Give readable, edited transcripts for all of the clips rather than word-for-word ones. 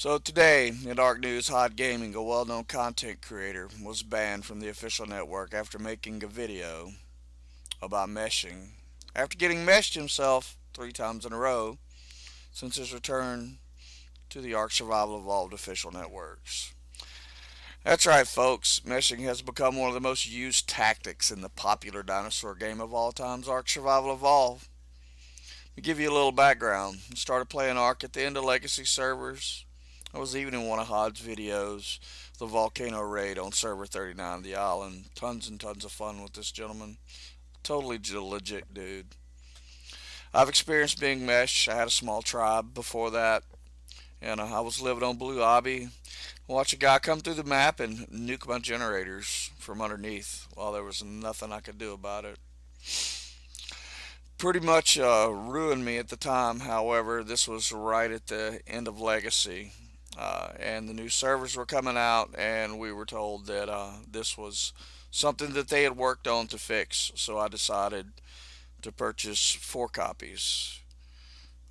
So today, in Arc News, Hot Gaming, a well-known content creator, was banned from the official network after making a video about meshing. After getting meshed himself 3 times in a row since his return to the Ark Survival Evolved official networks. That's right, folks. Meshing has become one of the most used tactics in the popular dinosaur game of all times, Ark Survival Evolved. To give you a little background, I started playing Ark at the end of Legacy servers. I was even in one of Hod's videos, the Volcano Raid on server 39 of the island. Tons and tons of fun with this gentleman. Totally legit dude. I've experienced being meshed. I had a small tribe before that, and I was living on Blue Obby. Watch a guy come through the map and nuke my generators from underneath while there was nothing I could do about it. Pretty much ruined me at the time. However, this was right at the end of Legacy, and the new servers were coming out, and we were told that this was something that they had worked on to fix. So I decided to purchase 4 copies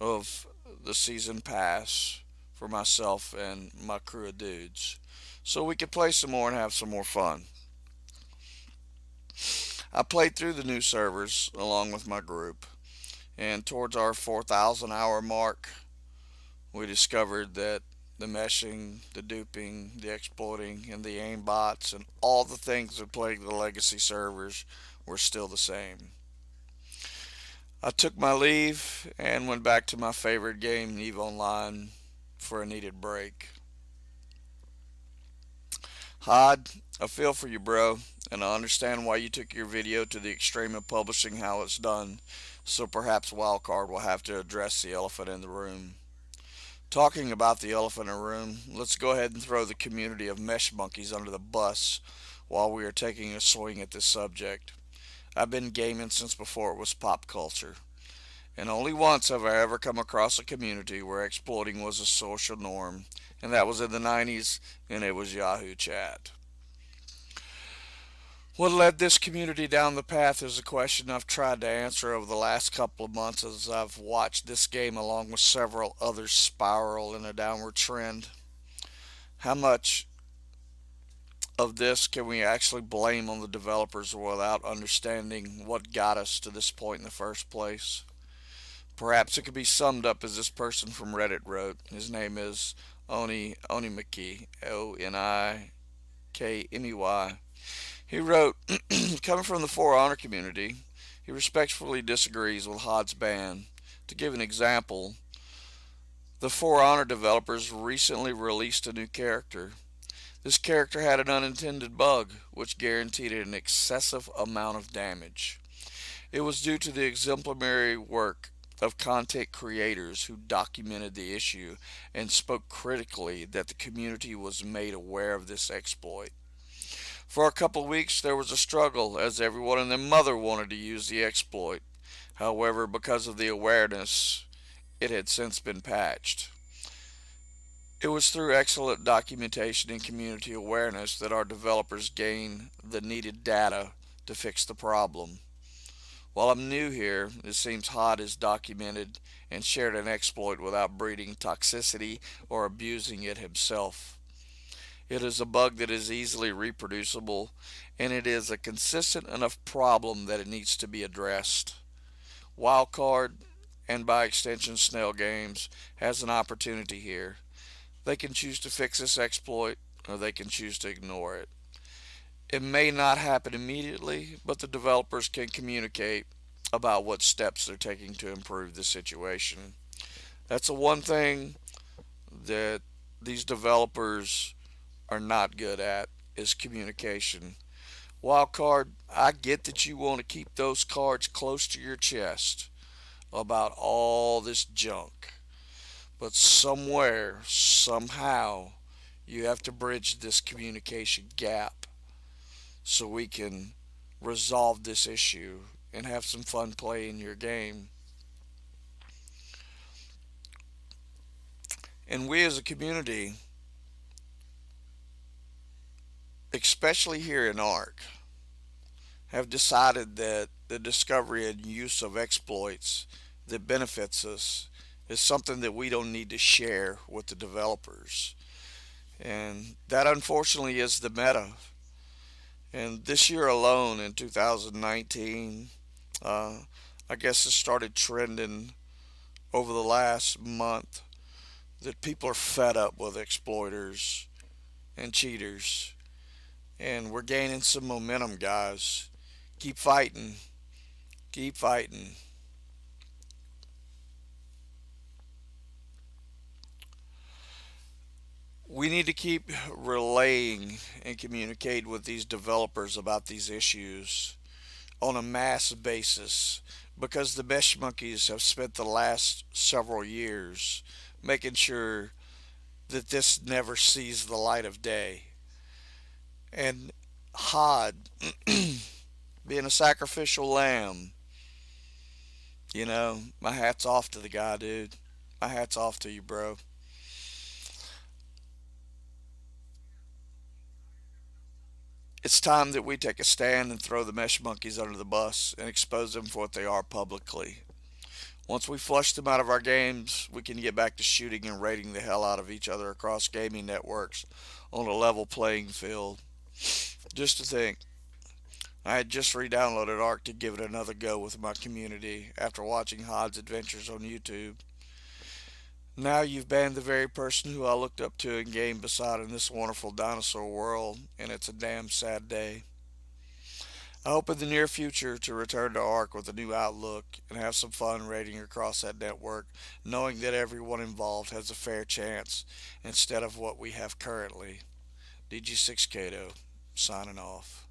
of the season pass for myself and my crew of dudes, so we could play some more and have some more fun. I played through the new servers along with my group, and towards our 4,000 hour mark, we discovered that the meshing, the duping, the exploiting, and the aimbots, and all the things that plague the legacy servers were still the same. I took my leave and went back to my favorite game, EVE Online, for a needed break. Hod, I feel for you, bro, and I understand why you took your video to the extreme of publishing how it's done, so perhaps Wildcard will have to address the elephant in the room. Talking about the elephant in the room, let's go ahead and throw the community of mesh monkeys under the bus while we are taking a swing at this subject. I've been gaming since before it was pop culture, and only once have I ever come across a community where exploiting was a social norm, and that was in the 90s, and it was Yahoo Chat. What led this community down the path is a question I've tried to answer over the last couple of months as I've watched this game along with several others spiral in a downward trend. How much of this can we actually blame on the developers without understanding what got us to this point in the first place? Perhaps it could be summed up as this person from Reddit wrote. His name is Onimaki, Onikmey. He wrote, coming from the For Honor community, he respectfully disagrees with Hod's ban. To give an example, the For Honor developers recently released a new character. This character had an unintended bug, which guaranteed an excessive amount of damage. It was due to the exemplary work of content creators who documented the issue and spoke critically that the community was made aware of this exploit. For a couple of weeks there was a struggle as everyone and their mother wanted to use the exploit. However, because of the awareness, it had since been patched. It was through excellent documentation and community awareness that our developers gained the needed data to fix the problem. While I'm new here, it seems Hod has documented and shared an exploit without breeding toxicity or abusing it himself. It is a bug that is easily reproducible, and it is a consistent enough problem that it needs to be addressed. Wildcard, and by extension Snail Games, has an opportunity here. They can choose to fix this exploit, or they can choose to ignore it. It may not happen immediately, but the developers can communicate about what steps they're taking to improve the situation. That's the one thing that these developers are not good at is communication. Wildcard, I get that you want to keep those cards close to your chest about all this junk, but somewhere, somehow, you have to bridge this communication gap so we can resolve this issue and have some fun playing your game. And we as a community, especially here in ARC, have decided that the discovery and use of exploits that benefits us is something that we don't need to share with the developers. And that unfortunately is the meta. And this year alone, in 2019, uh, I guess it started trending over the last month that people are fed up with exploiters and cheaters. And we're gaining some momentum, guys. Keep fighting. Keep fighting. We need to keep relaying and communicating with these developers about these issues on a mass basis because the mesh monkeys have spent the last several years making sure that this never sees the light of day. And Hod being a sacrificial lamb, my hat's off to the guy, dude. My hat's off to you, bro. It's time that we take a stand and throw the mesh monkeys under the bus and expose them for what they are publicly. Once we flush them out of our games, we can get back to shooting and raiding the hell out of each other across gaming networks on a level playing field. Just to think, I had just re downloaded Ark to give it another go with my community after watching Hod's adventures on YouTube. Now you've banned the very person who I looked up to in game beside in this wonderful dinosaur world, and it's a damn sad day. I hope in the near future to return to Ark with a new outlook and have some fun raiding across that network, knowing that everyone involved has a fair chance instead of what we have currently. DG6 Kato, signing off.